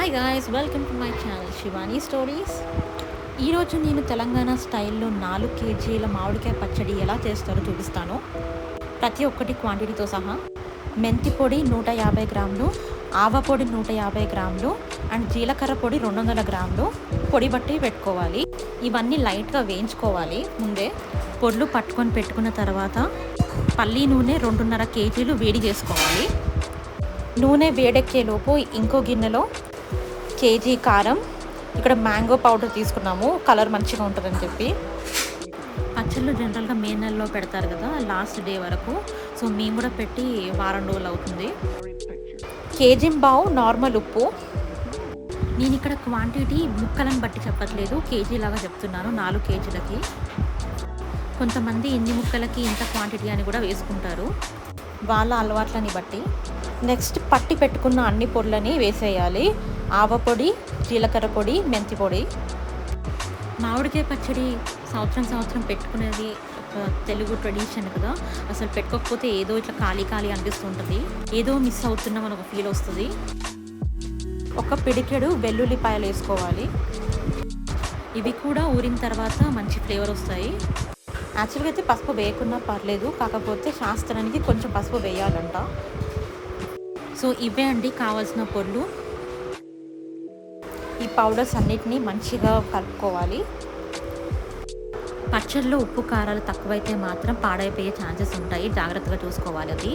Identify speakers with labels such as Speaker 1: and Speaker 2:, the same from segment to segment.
Speaker 1: Hi guys, welcome to my channel Shivani stories. ఈరోజు నేను తెలంగాణ స్టైల్లో 4 కేజీల మామిడికాయ పచ్చడి ఎలా చేస్తారో చూపిస్తాను. ప్రతి ఒక్కటి క్వాంటిటీతో సహా. మెంతి పొడి 150 గ్రాములు, ఆవ పొడి 150 గ్రాములు అండ్ జీలకర్ర పొడి 200 గ్రాములు పొడి బట్టి పెట్టుకోవాలి. ఇవన్నీ లైట్గా వేయించుకోవాలి. ముందే పొడులు పట్టుకొని పెట్టుకున్న తర్వాత పల్లి నూనె 2.5 కేజీలు వేడి చేసుకోవాలి. నూనె వేడెక్కేలోపు ఇంకో గిన్నెలో కేజీ కారం, ఇక్కడ మ్యాంగో పౌడర్ తీసుకున్నాము కలర్ మంచిగా ఉంటుందని చెప్పి. పచ్చళ్ళు జనరల్గా మే నెలలో పెడతారు కదా, లాస్ట్ డే వరకు. సో మేము కూడా పెట్టి వారం రోజులు అవుతుంది. కేజీ బావు నార్మల్ ఉప్పు. నేను ఇక్కడ క్వాంటిటీ ముక్కలను బట్టి చెప్పట్లేదు, కేజీ లాగా చెప్తున్నాను. 4 కేజీలకి కొంతమంది ఇన్ని ముక్కలకి ఇంత క్వాంటిటీ అని కూడా వేసుకుంటారు, వాళ్ళ అలవాట్లని బట్టి. నెక్స్ట్ పట్టి పెట్టుకున్న అన్ని పొడులని వేసేయాలి. ఆవ పొడి, జీలకర్ర పొడి, మెంతి పొడి. మామిడికాయ పచ్చడి సంవత్సరం పెట్టుకునేది ఒక తెలుగు ట్రెడిషన్ కదా. అసలు పెట్టుకోకపోతే ఏదో ఇట్లా ఖాళీ అనిపిస్తుంటుంది, ఏదో మిస్ అవుతున్నాం ఒక ఫీల్ వస్తుంది. ఒక పిడికెడు వెల్లుల్లిపాయలు వేసుకోవాలి. ఇవి కూడా ఊరిన తర్వాత మంచి ఫ్లేవర్ వస్తాయి. యాక్చువల్గా అయితే పసుపు వేయకున్నా పర్లేదు, కాకపోతే శాస్త్రానికి కొంచెం పసుపు వేయాలంట. సో ఇవే అండి కావాల్సిన పొడులు. ఈ పౌడర్స్ అన్నిటినీ మంచిగా కలుపుకోవాలి. పచ్చళ్ళలో ఉప్పు కారాలు తక్కువైతే మాత్రం పాడైపోయే ఛాన్సెస్ ఉంటాయి, జాగ్రత్తగా చూసుకోవాలి. అది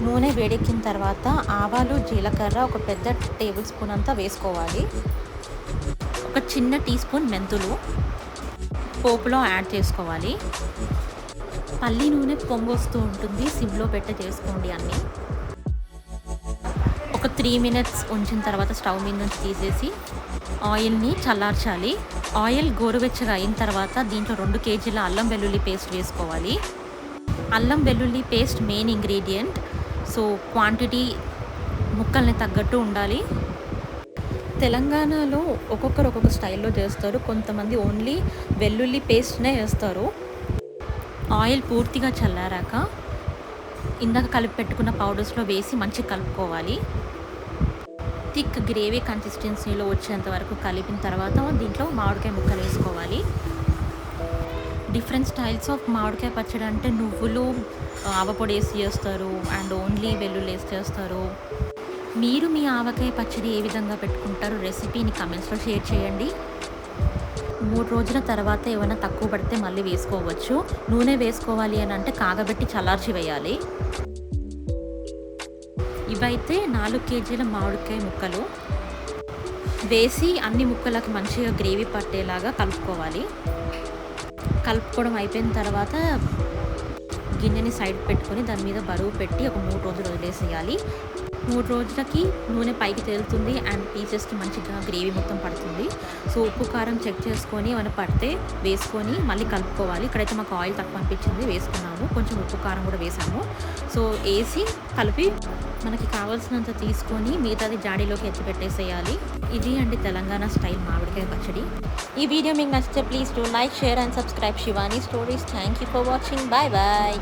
Speaker 1: నూనె వేడెక్కిన తర్వాత ఆవాలు, జీలకర్ర ఒక పెద్ద టేబుల్ స్పూన్ అంతా వేసుకోవాలి. ఒక చిన్న టీ స్పూన్ మెంతులు పోపులో యాడ్ చేసుకోవాలి. పల్లి నూనె పొంగొస్తూ ఉంటుంది, సిమ్లో పెట్టి చేసుకోండి అన్నీ. ఒక 3 మినిట్స్ ఉంచిన తర్వాత స్టవ్ మీద నుంచి తీసేసి ఆయిల్ని చల్లార్చాలి. ఆయిల్ గోరువెచ్చగా అయిన తర్వాత దీంట్లో 2 కేజీల అల్లం వెల్లుల్లి పేస్ట్ వేసుకోవాలి. అల్లం వెల్లుల్లి paste main ingredient, so quantity ముక్కల్ని తగ్గట్టు ఉండాలి. తెలంగాణలో ఒక్కొక్కరు ఒక్కొక్క స్టైల్లో చేస్తారు. కొంతమంది ఓన్లీ వెల్లుల్లి పేస్ట్నే వేస్తారు. ఆయిల్ పూర్తిగా చల్లారాక ఇందాక కలిపి పెట్టుకున్న పౌడర్స్లో వేసి మంచిగా కలుపుకోవాలి. థిక్ గ్రేవీ కన్సిస్టెన్సీలో వచ్చేంత వరకు కలిపిన తర్వాత దీంట్లో మామిడికాయ ముక్కలు వేసుకోవాలి. డిఫరెంట్ స్టైల్స్ ఆఫ్ మామిడికాయ పచ్చడి అంటే నువ్వులు, ఆవపొడి వేసి చేస్తారు అండ్ ఓన్లీ వెల్లుల్లి వేసి చేస్తారు. మీరు మీ ఆవకాయ పచ్చడి ఏ విధంగా పెట్టుకుంటారో రెసిపీని కమెంట్స్లో షేర్ చేయండి. 3 రోజుల తర్వాత ఏమైనా తక్కువ పడితే మళ్ళీ వేసుకోవచ్చు. నూనె వేసుకోవాలి అని అంటే కాగబెట్టి చల్లార్చి వేయాలి. ఇవైతే 4 కేజీల మామిడికాయ ముక్కలు వేసి అన్ని ముక్కలకు మంచిగా గ్రేవీ పట్టేలాగా కలుపుకోవాలి. కలుపుకోవడం అయిపోయిన తర్వాత గిన్నెని సైడ్ పెట్టుకొని దాని మీద బరువు పెట్టి ఒక 3 రోజులు వదిలేసేయాలి. 3 రోజులకి నూనె పైకి తేలుతుంది అండ్ పీసెస్కి మంచిగా గ్రేవీ మొత్తం పడుతుంది. సో ఉప్పు కారం చెక్ చేసుకొని ఏమైనా పడితే వేసుకొని మళ్ళీ కలుపుకోవాలి. ఇక్కడైతే మాకు ఆయిల్ తక్కువ అనిపించింది, వేసుకున్నాము. కొంచెం ఉప్పు కారం కూడా వేసాము. సో వేసి కలిపి మనకి కావాల్సినంత తీసుకొని మిగతాది జాడీలోకి ఎత్తి పెట్టేసేయాలి. ఇది అండి తెలంగాణ స్టైల్ మామిడికాయ పచ్చడి. ఈ వీడియో మీకు నచ్చితే please do like, share and subscribe Shivani stories. Thank you for watching. Bye bye.